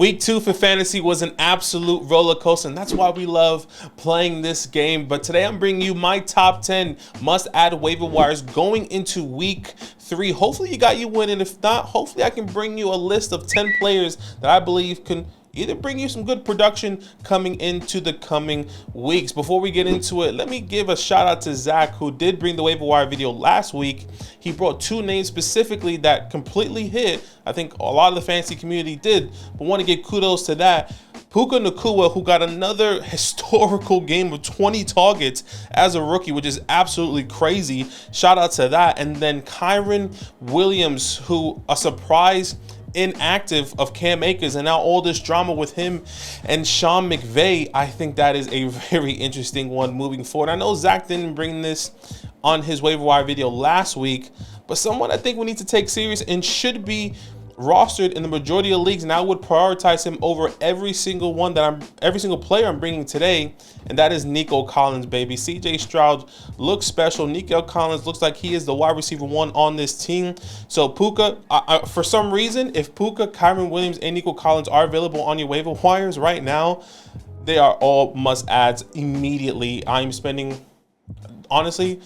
Week 2 for fantasy was an absolute roller coaster, and that's why we love playing this game. But today I'm bringing you my top 10 must-add waiver wires going into Week 3. Hopefully you got you winning. If not, hopefully I can bring you a list of 10 players that I believe can either bring you some good production coming into the coming weeks. Before we get into it, let me give a shout out to Zach, who did bring the waiver wire video last week. He brought 2 names specifically that completely hit. I think a lot of the fantasy community did, but want to give kudos to that. Puka Nacua, who got another historical game of 20 targets as a rookie, which is absolutely crazy. Shout out to that. And then Kyron Williams, who a surprise inactive of Cam Akers, and now all this drama with him and Sean McVay. I think that is a very interesting one moving forward. I know Zach didn't bring this on his waiver wire video last week, but someone I think we need to take serious and should be rostered in the majority of leagues, and I would prioritize him over every single player I'm bringing today, and that is Nico Collins, baby. CJ Stroud looks special. Nico Collins looks like he is the wide receiver 1 on this team. So Puka, for some reason, if Puka, Kyron Williams, and Nico Collins are available on your waiver wires right now, they are all must-adds immediately. I'm spending, honestly,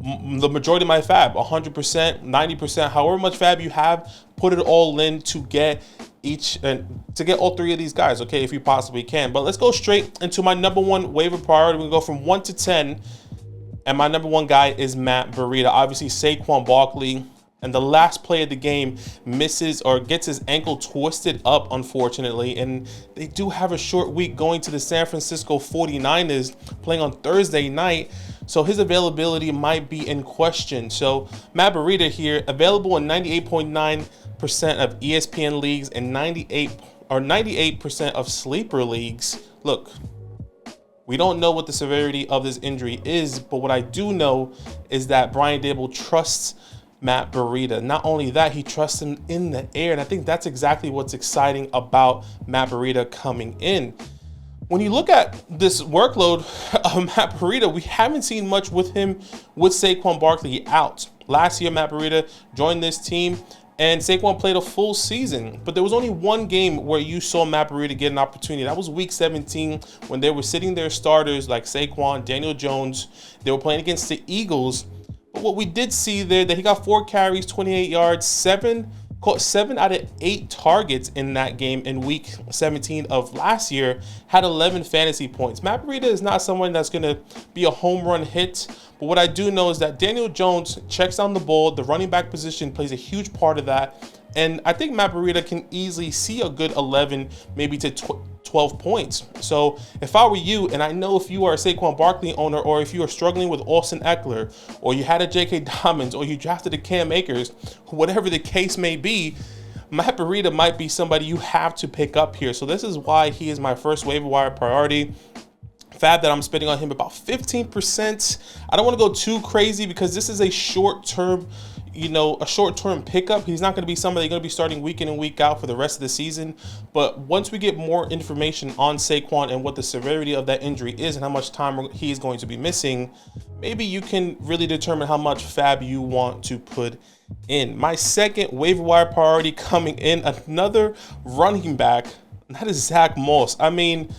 the majority of my fab, 100%, 90%, however much fab you have, put it all in to get all 3 of these guys, okay, if you possibly can. But let's go straight into my number 1 waiver priority. We go from 1 to 10, and my number 1 guy is Matt Breida. Obviously, Saquon Barkley, and the last play of the game misses or gets his ankle twisted up, unfortunately. And they do have a short week going to the San Francisco 49ers, playing on Thursday night. So his availability might be in question. So Matt Breida here, available in 98.9% of ESPN leagues and 98% of sleeper leagues. Look, we don't know what the severity of this injury is, but what I do know is that Brian Daboll trusts Matt Breida. Not only that, he trusts him in the air, and I think that's exactly what's exciting about Matt Breida coming in. When you look at this workload of Matt Breida, we haven't seen much with him with Saquon Barkley out. Last year, Matt Breida joined this team, and Saquon played a full season, but there was only one game where you saw Matt Breida get an opportunity. That was week 17, when they were sitting their starters like Saquon, Daniel Jones. They were playing against the Eagles. But what we did see there, that he got 4 carries, 28 yards, 7 out of 8 targets in that game in week 17 of last year, had 11 fantasy points. Matt Breida is not someone that's going to be a home run hit, but what I do know is that Daniel Jones checks down the ball. The running back position plays a huge part of that. And I think Matt Breida can easily see a good 11, maybe to 12 points. So if I were you, and I know if you are a Saquon Barkley owner, or if you are struggling with Austin Eckler, or you had a J.K. Dobbins, or you drafted a Cam Akers, whatever the case may be, Matt Breida might be somebody you have to pick up here. So this is why he is my first waiver wire priority. Fab that I'm spending on him about 15%. I don't want to go too crazy because this is a short-term pickup. He's not going to be somebody going to be starting week in and week out for the rest of the season. But once we get more information on Saquon and what the severity of that injury is and how much time he is going to be missing, maybe you can really determine how much fab you want to put in. My second waiver wire priority coming in, another running back, and that is Zach Moss. I mean,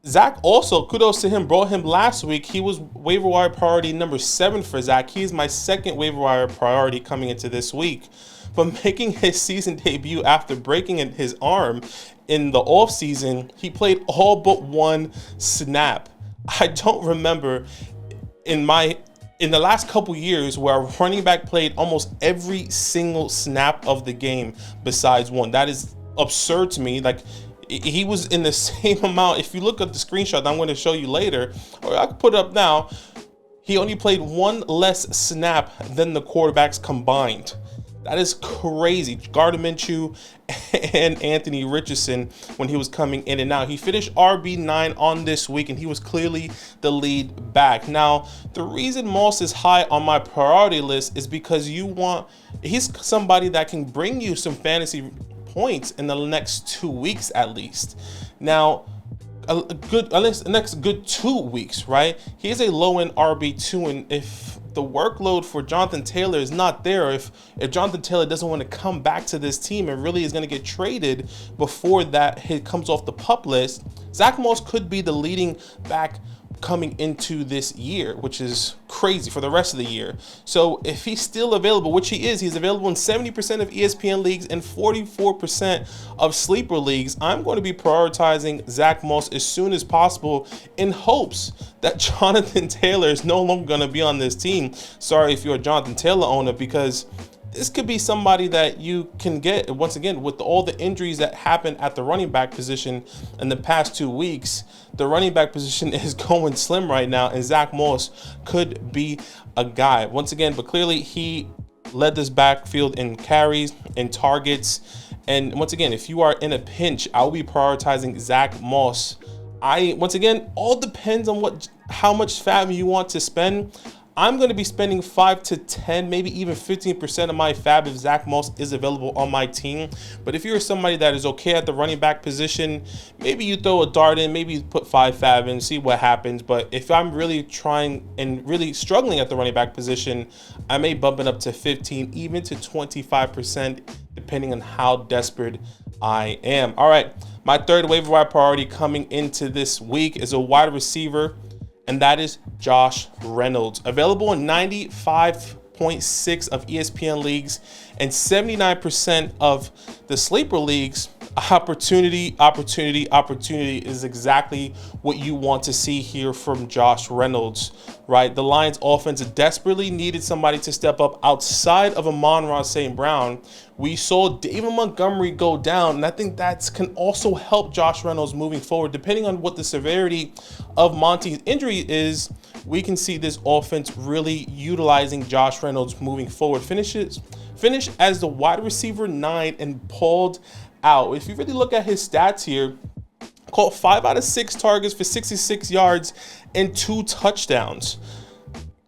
Zach also, kudos to him, brought him last week. He was waiver wire priority number 7 for Zach. He's my second waiver wire priority coming into this week. But making his season debut after breaking his arm in the offseason, he played all but 1 snap. I don't remember in the last couple years where a running back played almost every single snap of the game besides 1. That is absurd to me. Like, he was in the same amount. If you look at the screenshot I'm going to show you later, or I can put it up now, he only played 1 less snap than the quarterbacks combined. That is crazy. Gardner Minshew and Anthony Richardson when he was coming in and out. He finished RB9 on this week, and he was clearly the lead back. Now, the reason Moss is high on my priority list is because he's somebody that can bring you some fantasy points in the next 2 weeks at least. Now, the next good 2 weeks, right? He is a low-end RB2, and if the workload for Jonathan Taylor is not there, if Jonathan Taylor doesn't want to come back to this team and really is going to get traded before that hit comes off the PUP list, Zach Moss could be the leading back coming into this year, which is crazy for the rest of the year. So if he's still available, which he is, he's available in 70% of ESPN leagues and 44% of sleeper leagues. I'm going to be prioritizing Zach Moss as soon as possible in hopes that Jonathan Taylor is no longer going to be on this team. Sorry if you're a Jonathan Taylor owner, because this could be somebody that you can get, once again, with all the injuries that happened at the running back position in the past 2 weeks. The running back position is going slim right now, and Zach Moss could be a guy. Once again, but clearly he led this backfield in carries and targets. And once again, if you are in a pinch, I'll be prioritizing Zach Moss. Once again, all depends on how much fab you want to spend. I'm going to be spending 5 to 10, maybe even 15% of my fab if Zach Moss is available on my team. But if you're somebody that is okay at the running back position, maybe you throw a dart in, maybe you put 5 fab in, see what happens. But if I'm really trying and really struggling at the running back position, I may bump it up to 15, even to 25%, depending on how desperate I am. All right, my third waiver wire priority coming into this week is a wide receiver, and that is Josh Reynolds. Available in 95.6 of ESPN leagues and 79% of the sleeper leagues. Opportunity is exactly what you want to see here from Josh Reynolds, right? The Lions offense desperately needed somebody to step up outside of Amon-Ra St. Brown. We saw David Montgomery go down, and I think that can also help Josh Reynolds moving forward. Depending on what the severity of Monty's injury is, we can see this offense really utilizing Josh Reynolds moving forward. Finish as the wide receiver 9 and pulled out. If you really look at his stats here, caught 5 out of 6 targets for 66 yards and 2 touchdowns.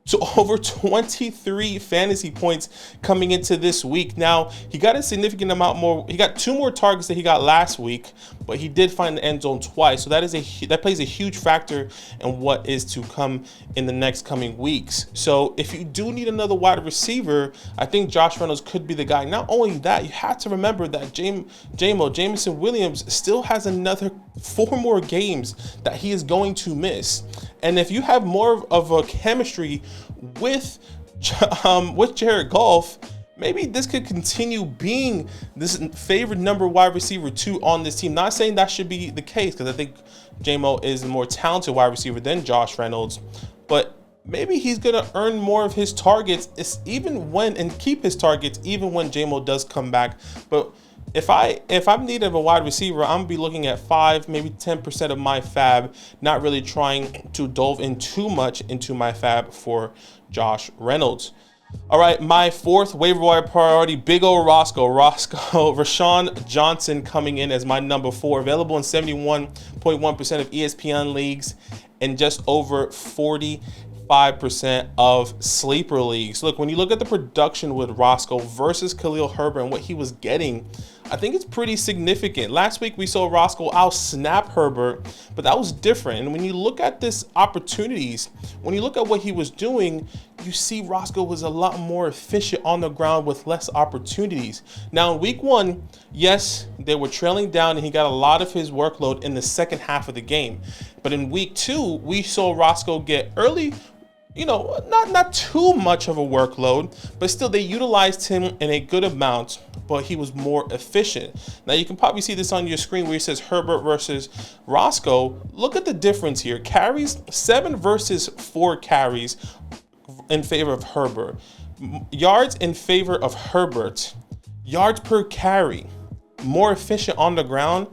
So over 23 fantasy points coming into this week. Now, he got a significant amount more. He got 2 more targets than he got last week, but he did find the end zone twice. So that plays a huge factor in what is to come in the next coming weeks. So if you do need another wide receiver, I think Josh Reynolds could be the guy. Not only that, you have to remember that Jameson Williams still has another 4 more games that he is going to miss. And if you have more of a chemistry with Jared Goff, maybe this could continue being this favorite number wide receiver 2 on this team. Not saying that should be the case, because I think J-Mo is a more talented wide receiver than Josh Reynolds, but maybe he's going to earn more of his targets and keep his targets even when J-Mo does come back. But if I'm needing a wide receiver, I'm gonna be looking at 5, maybe 10% of my fab, not really trying to delve in too much into my fab for Josh Reynolds. All right, my fourth waiver wire priority, big old Rashawn Johnson coming in as my number 4, available in 71.1% of ESPN leagues and just over 45% of sleeper leagues. Look, when you look at the production with Roscoe versus Khalil Herbert and what he was getting, I think it's pretty significant. Last week we saw Roscoe out-snap Herbert, but that was different. And when you look at this opportunities, when you look at what he was doing, you see Roscoe was a lot more efficient on the ground with less opportunities. Now in week 1, yes, they were trailing down and he got a lot of his workload in the second half of the game. But in week 2, we saw Roscoe get early, not too much of a workload, but still they utilized him in a good amount, but he was more efficient. Now you can probably see this on your screen where it says Herbert versus Roscoe. Look at the difference here. Carries, 7 versus 4 carries in favor of Herbert. Yards in favor of Herbert. Yards per carry. More efficient on the ground,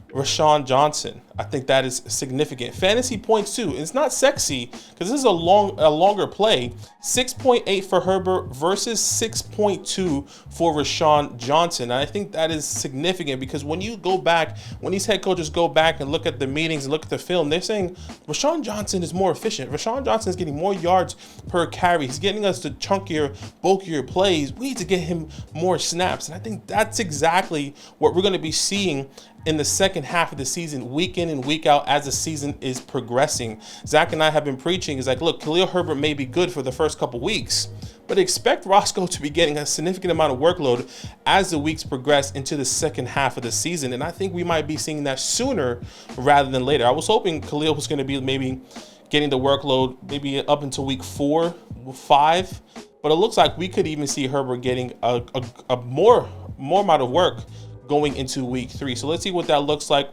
Rashawn Johnson. I think that is significant. Fantasy points too. It's not sexy because this is a longer play. 6.8 for Herbert versus 6.2 for Rashawn Johnson. And I think that is significant because when you go back, when these head coaches go back and look at the meetings and look at the film, they're saying Rashawn Johnson is more efficient. Rashawn Johnson is getting more yards per carry. He's getting us the chunkier, bulkier plays. We need to get him more snaps. And I think that's exactly what we're going to be seeing in the second half of the season, week in and week out, as the season is progressing. Zach and I have been preaching is like, look, Khalil Herbert may be good for the first couple weeks, but expect Roscoe to be getting a significant amount of workload as the weeks progress into the second half of the season. And I think we might be seeing that sooner rather than later. I was hoping Khalil was going to be maybe getting the workload maybe up until week 4, 5, but it looks like we could even see Herbert getting a more amount of work going into week 3. So let's see what that looks like.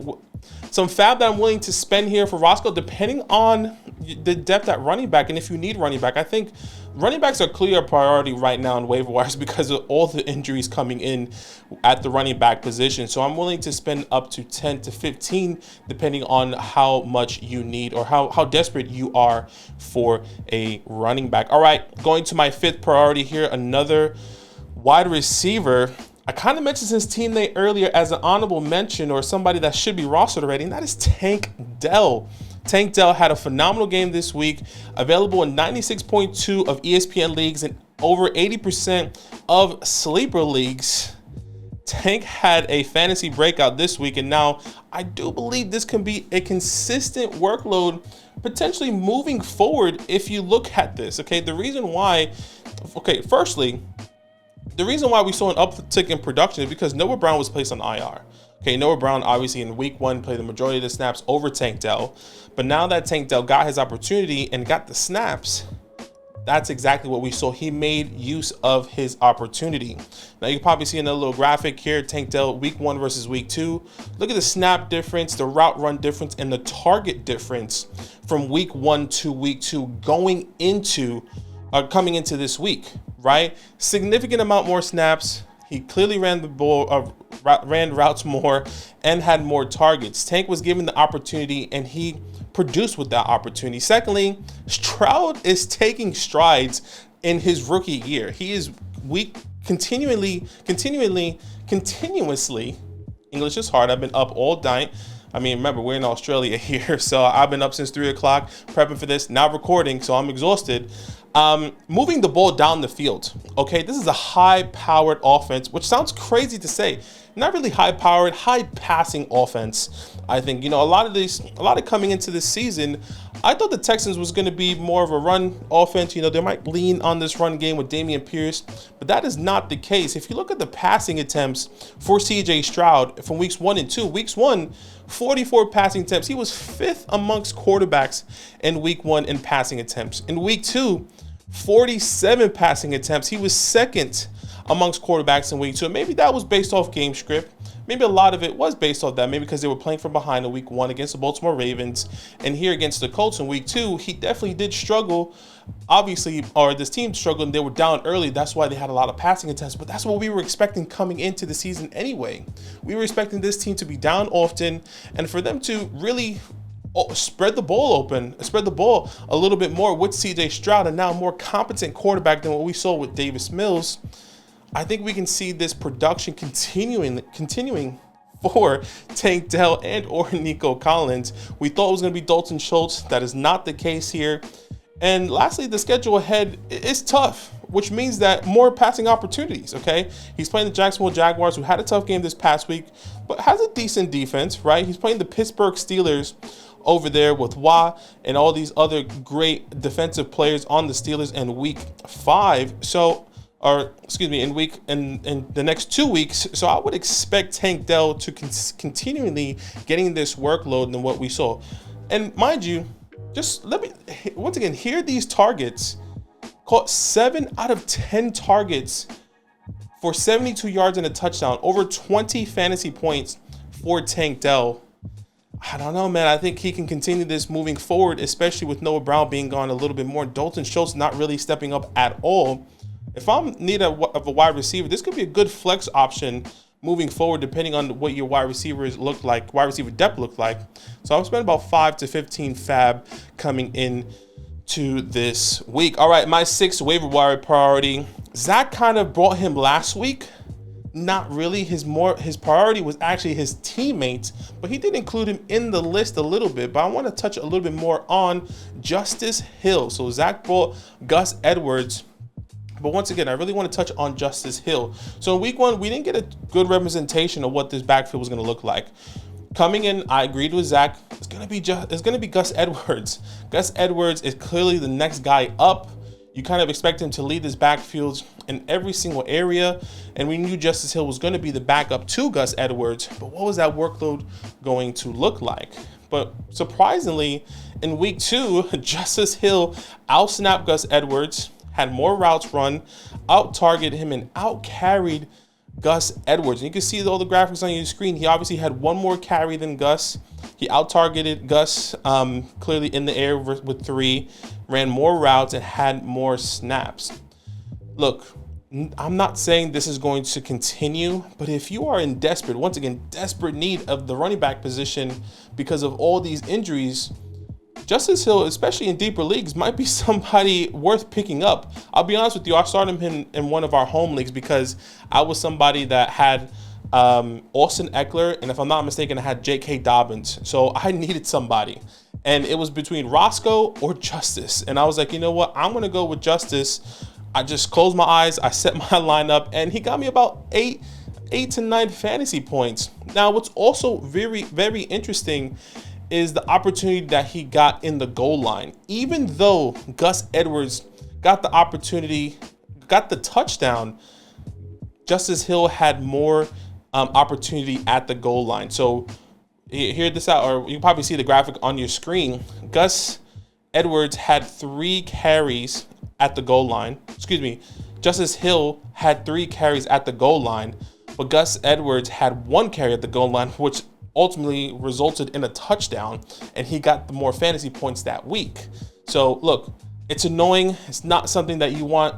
Some fab that I'm willing to spend here for Roscoe, depending on the depth at running back. And if you need running back, I think running backs are clear priority right now in waiver wires because of all the injuries coming in at the running back position. So I'm willing to spend up to 10 to 15, depending on how much you need or how desperate you are for a running back. All right, going to my 5th priority here, another wide receiver. I kind of mentioned his teammate earlier as an honorable mention or somebody that should be rostered already, and that is Tank Dell. Tank Dell had a phenomenal game this week, available in 96.2 of ESPN leagues and over 80% of sleeper leagues. Tank had a fantasy breakout this week, and now I do believe this can be a consistent workload potentially moving forward if you look at this. Okay, firstly, the reason why we saw an uptick in production is because Noah Brown was placed on IR. Okay, Noah Brown obviously in week 1 played the majority of the snaps over Tank Dell, but now that Tank Dell got his opportunity and got the snaps, that's exactly what we saw. He made use of his opportunity. Now you can probably see another little graphic here, Tank Dell week 1 versus week 2. Look at the snap difference, the route run difference, and the target difference from week 1 to week 2 coming into this week, right? Significant amount more snaps. He clearly ran the ball, ran routes more, and had more targets. Tank was given the opportunity, and he produced with that opportunity. Secondly, Stroud is taking strides in his rookie year. He is continuously. English is hard. I've been up all night. I mean, remember, we're in Australia here, so I've been up since 3 o'clock prepping for this, now recording, so I'm exhausted. Moving the ball down the field. Okay, this is a high-powered offense, which sounds crazy to say. Not really high-powered, high-passing offense. I think, a lot of coming into this season, I thought the Texans was going to be more of a run offense. They might lean on this run game with Dameon Pierce, but that is not the case. If you look at the passing attempts for CJ Stroud from weeks 1 and 2, weeks 1, 44 passing attempts. He was 5th amongst quarterbacks in week 1 in passing attempts. In week 2, 47 passing attempts. He was 2nd amongst quarterbacks in week 2. Maybe that was based off game script. Maybe a lot of it was based off that. Maybe because they were playing from behind in week 1 against the Baltimore Ravens. And here against the Colts in week 2, he definitely did struggle. Obviously, or this team struggled and they were down early. That's why they had a lot of passing attempts. But that's what we were expecting coming into the season anyway. We were expecting this team to be down often and for them to really spread the ball a little bit more with CJ Stroud, and now a more competent quarterback than what we saw with Davis Mills. I think we can see this production continuing for Tank Dell and or Nico Collins. We thought it was going to be Dalton Schultz. That is not the case here. And lastly, the schedule ahead is tough, which means that more passing opportunities, okay? He's playing the Jacksonville Jaguars, who had a tough game this past week, but has a decent defense, right? He's playing the Pittsburgh Steelers over there with Wah and all these other great defensive players on the Steelers in week 5. In the next 2 weeks. So I would expect Tank Dell to continually getting this workload than what we saw. And mind you, just let me once again hear these targets. Caught 7 out of 10 targets for 72 yards and a touchdown, over 20 fantasy points for Tank Dell. I don't know, man. I think he can continue this moving forward, especially with Noah Brown being gone a little bit more. Dalton Schultz not really stepping up at all. If I'm in need of a wide receiver, this could be a good flex option moving forward, depending on what your wide receiver depth look like. So I'll spend about 5 to 15 fab coming in to this week. All right, my 6th waiver wire priority. Zach kind of brought him last week. Not really. His priority was actually his teammates, but he did include him in the list a little bit. But I want to touch a little bit more on Justice Hill. So Zach brought Gus Edwards But once again, I really want to touch on Justice Hill. So in week 1, we didn't get a good representation of what this backfield was going to look like. Coming in, I agreed with Zach. It's going to be Gus Edwards. Gus Edwards is clearly the next guy up. You kind of expect him to lead this backfield in every single area, and we knew Justice Hill was going to be the backup to Gus Edwards. But what was that workload going to look like? But surprisingly, in week 2, Justice Hill out-snapped Gus Edwards, had more routes run, out-targeted him, and out-carried Gus Edwards. And you can see all the graphics on your screen. He obviously had one more carry than Gus. He out-targeted Gus clearly in the air with 3, ran more routes, and had more snaps. Look, I'm not saying this is going to continue, but if you are in once again, desperate need of the running back position because of all these injuries, Justice Hill, especially in deeper leagues, might be somebody worth picking up. I'll be honest with you, I started him in one of our home leagues because I was somebody that had Austin Eckler, and if I'm not mistaken, I had J.K. Dobbins. So I needed somebody. And it was between Roscoe or Justice. And I was like, you know what? I'm going to go with Justice. I just closed my eyes, I set my lineup, and he got me about 8 to 9 fantasy points. Now, what's also very, very interesting is the opportunity that he got in the goal line. Even though Gus Edwards got the opportunity, got the touchdown, Justice Hill had more opportunity at the goal line. So hear this out, or you can probably see the graphic on your screen. Gus Edwards had 3 carries at the goal line. Excuse me. Justice Hill had 3 carries at the goal line, but Gus Edwards had 1 carry at the goal line, which ultimately resulted in a touchdown, and he got the more fantasy points that week. So look, it's annoying. It's not something that you want,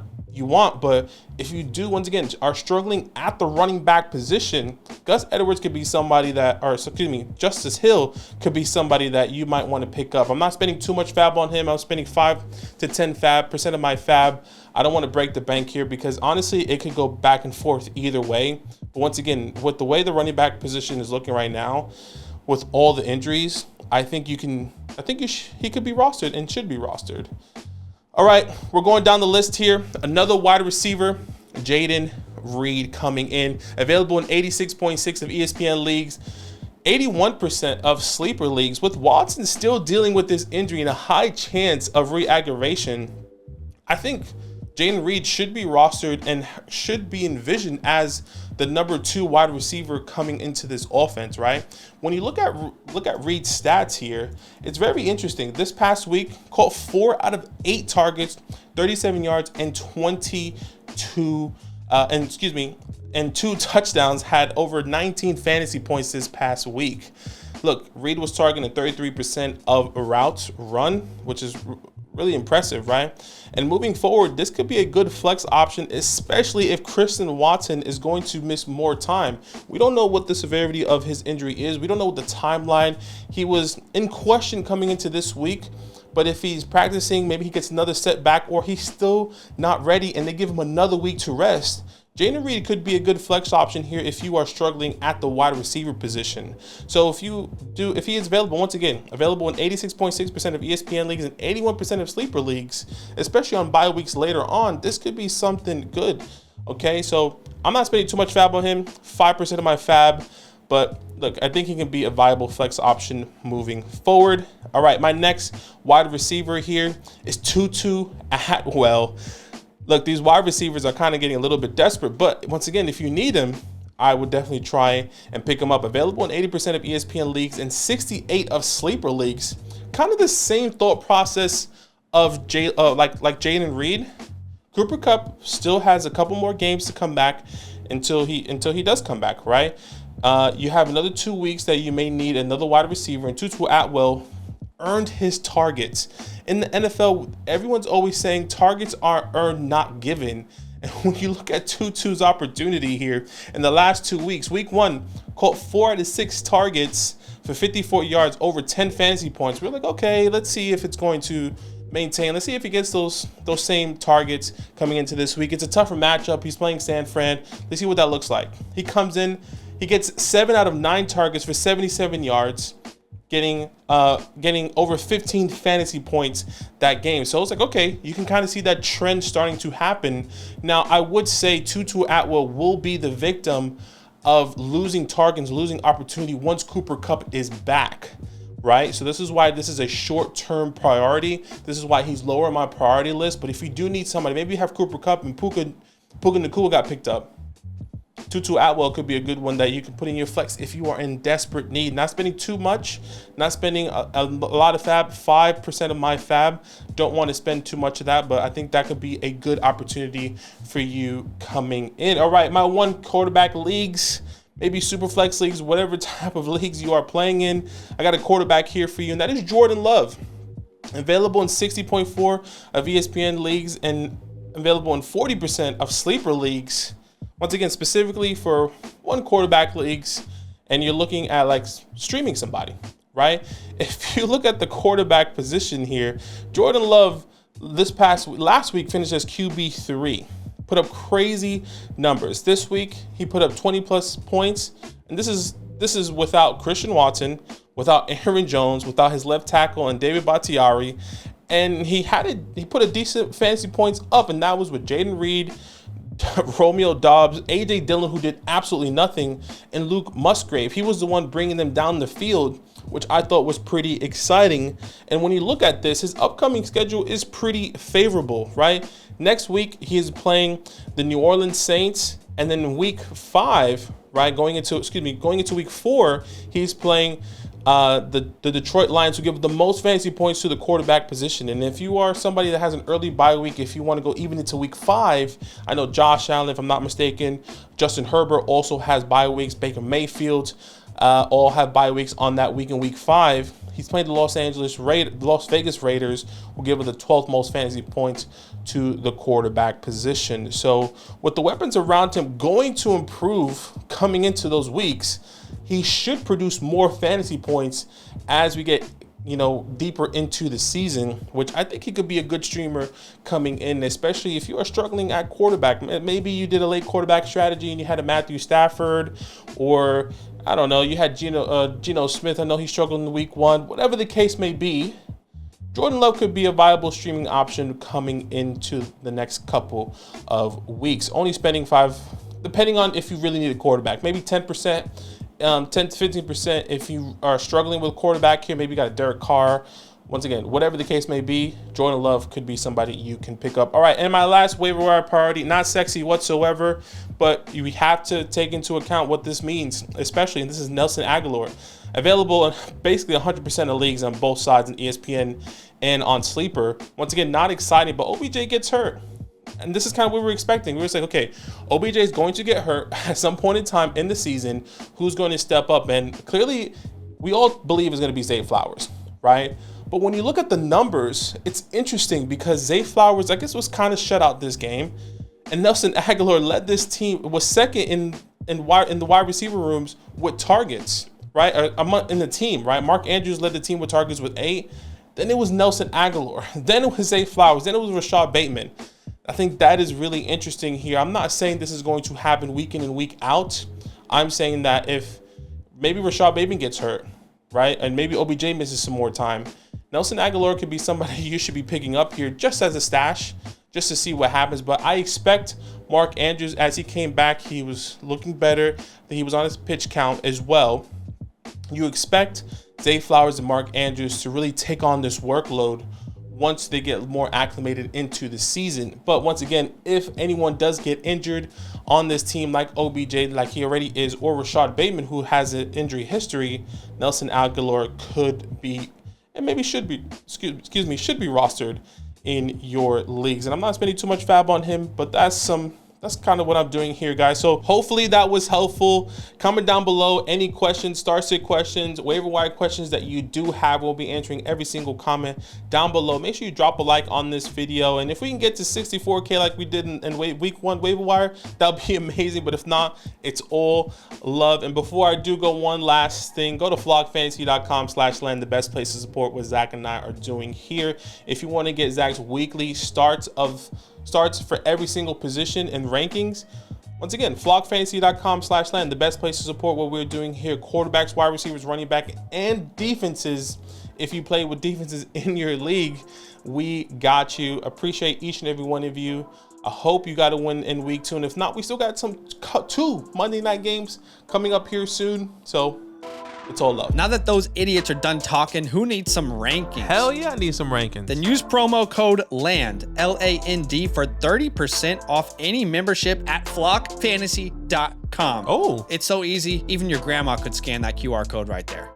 but if you do, once again, are struggling at the running back position, Gus Edwards could be somebody that, or excuse me, Justice Hill could be somebody that you might want to pick up. I'm not spending too much fab on him. I'm spending 5 to 10% of my fab. I don't want to break the bank here because honestly, it could go back and forth either way. But once again, with the way the running back position is looking right now, with all the injuries, I think he could be rostered and should be rostered. All right, we're going down the list here. Another wide receiver, Jayden Reed, coming in, available in 86.6 of ESPN leagues, 81% of sleeper leagues. With Watson still dealing with this injury and a high chance of re-aggravation, I think Jayden Reed should be rostered and should be envisioned as the number 2 wide receiver coming into this offense, right? When you look at Reed's stats here, it's very interesting. This past week, caught 4 out of 8 targets, 37 yards, and 2 touchdowns, had over 19 fantasy points this past week. Look, Reed was targeting 33% of routes run, which is really impressive, right? And moving forward, this could be a good flex option, especially if Christian Watson is going to miss more time. We don't know what the severity of his injury is. We don't know what the timeline. He was in question coming into this week, but if he's practicing, maybe he gets another setback, or he's still not ready and they give him another week to rest. Jayden Reed could be a good flex option here if you are struggling at the wide receiver position. So if he is available, once again, available in 86.6% of ESPN leagues and 81% of sleeper leagues, especially on bye weeks later on, this could be something good. Okay, so I'm not spending too much fab on him, 5% of my fab, but look, I think he can be a viable flex option moving forward. All right, my next wide receiver here is Tutu Atwell. Look, these wide receivers are kind of getting a little bit desperate, but once again, if you need him, I would definitely try and pick him up. Available in 80% of ESPN leagues and 68 of sleeper leagues. Kind of the same thought process of like Jayden Reed. Cooper Kupp still has a couple more games to come back until he does come back, right? You have another 2 weeks that you may need another wide receiver, and Tutu Atwell earned his targets. In the NFL, everyone's always saying targets are earned, not given. And when you look at Tutu's opportunity here in the last 2 weeks, week 1 caught 4 out of 6 targets for 54 yards, over 10 fantasy points. We're like, okay, let's see if it's going to maintain. Let's see if he gets those same targets coming into this week. It's a tougher matchup. He's playing San Fran. Let's see what that looks like. He comes in, he gets 7 out of 9 targets for 77 yards. getting over 15 fantasy points that game. So it's like, okay, you can kind of see that trend starting to happen. Now, I would say Tutu Atwell will be the victim of losing targets, losing opportunity once Cooper Kupp is back, right? So this is why this is a short-term priority. This is why he's lower on my priority list. But if you do need somebody, maybe you have Cooper Kupp and Puka Nacua got picked up, Tutu Atwell could be a good one that you can put in your flex if you are in desperate need. Not spending too much, not spending a lot of fab, 5% of my fab. Don't want to spend too much of that, but I think that could be a good opportunity for you coming in. All right, my one quarterback leagues, maybe super flex leagues, whatever type of leagues you are playing in. I got a quarterback here for you, and that is Jordan Love. Available in 60.4 of ESPN leagues and available in 40% of sleeper leagues. Once again, specifically for one quarterback leagues, and you're looking at like streaming somebody, right? If you look at the quarterback position here, Jordan Love last week finished as QB3, put up crazy numbers. This week he put up 20 plus points, and this is without Christian Watson, without Aaron Jones, without his left tackle and David Bakhtiari, and he put a decent fantasy points up, and that was with Jaden Reed, Romeo Dobbs, AJ Dillon, who did absolutely nothing, and Luke Musgrave. He was the one bringing them down the field, which I thought was pretty exciting. And when you look at this, his upcoming schedule is pretty favorable, right? Next week, he is playing the New Orleans Saints, and then week 5, right, going into week 4, he's playing the Detroit Lions, who give the most fantasy points to the quarterback position. And if you are somebody that has an early bye week, if you want to go even into week 5, I know Josh Allen, if I'm not mistaken, Justin Herbert also has bye weeks, Baker Mayfield all have bye weeks on that week in week 5. He's playing the Las Vegas Raiders, who give the 12th most fantasy points to the quarterback position. So with the weapons around him going to improve coming into those weeks, he should produce more fantasy points as we get, deeper into the season, which I think he could be a good streamer coming in, especially if you are struggling at quarterback. Maybe you did a late quarterback strategy and you had a Matthew Stafford, or I don't know, you had Geno Smith. I know he struggled in week 1. Whatever the case may be, Jordan Love could be a viable streaming option coming into the next couple of weeks. Only spending 5, depending on if you really need a quarterback, maybe 10%. 10 to 15% if you are struggling with quarterback here. Maybe you got a Derek Carr. Once again, whatever the case may be, Jordan Love could be somebody you can pick up. All right, and my last waiver wire priority, not sexy whatsoever, but you have to take into account what this means, especially, and this is Nelson Agholor. Available in basically 100% of leagues on both sides, in ESPN and on Sleeper. Once again, not exciting, but OBJ gets hurt. And this is kind of what we were expecting. We were saying, okay, OBJ is going to get hurt at some point in time in the season. Who's going to step up? And clearly, we all believe it's going to be Zay Flowers, right? But when you look at the numbers, it's interesting because Zay Flowers, I guess, was kind of shut out this game. And Nelson Agholor led this team, was second in the wide receiver rooms with targets, right? In the team, right? Mark Andrews led the team with targets with 8. Then it was Nelson Agholor. Then it was Zay Flowers. Then it was Rashad Bateman. I think that is really interesting here. I'm not saying this is going to happen week in and week out. I'm saying that if maybe Rashad Bateman gets hurt, right, and maybe OBJ misses some more time, Nelson Agholor could be somebody you should be picking up here just as a stash, just to see what happens. But I expect Mark Andrews, as he came back, he was looking better. He was on his pitch count as well. You expect Zay Flowers and Mark Andrews to really take on this workload once they get more acclimated into the season. But once again, if anyone does get injured on this team, like OBJ, like he already is, or Rashad Bateman, who has an injury history, Nelson Agholor could be, and maybe should be rostered in your leagues. And I'm not spending too much fab on him, but that's kind of what I'm doing here, guys. So hopefully that was helpful. Comment down below any questions, star sit questions, waiver wire questions that you do have. We'll be answering every single comment down below. Make sure you drop a like on this video. And if we can get to 64K like we did in week 1 waiver wire, that'll be amazing. But if not, it's all love. And before I do go, one last thing, go to flockfantasy.com/land, the best place to support what Zach and I are doing here. If you want to get Zach's weekly starts for every single position and rankings, Once again, flockfantasy.com/land, the best place to support what we're doing here. Quarterbacks, wide receivers, running back, and defenses. If you play with defenses in your league, we got you. Appreciate each and every one of you. I hope you got a win in week 2. And if not, we still got two Monday night games coming up here soon. So it's all love. Now that those idiots are done talking, who needs some rankings? Hell yeah, I need some rankings. Then use promo code LAND, L-A-N-D, for 30% off any membership at flockfantasy.com. Oh. It's so easy, even your grandma could scan that QR code right there.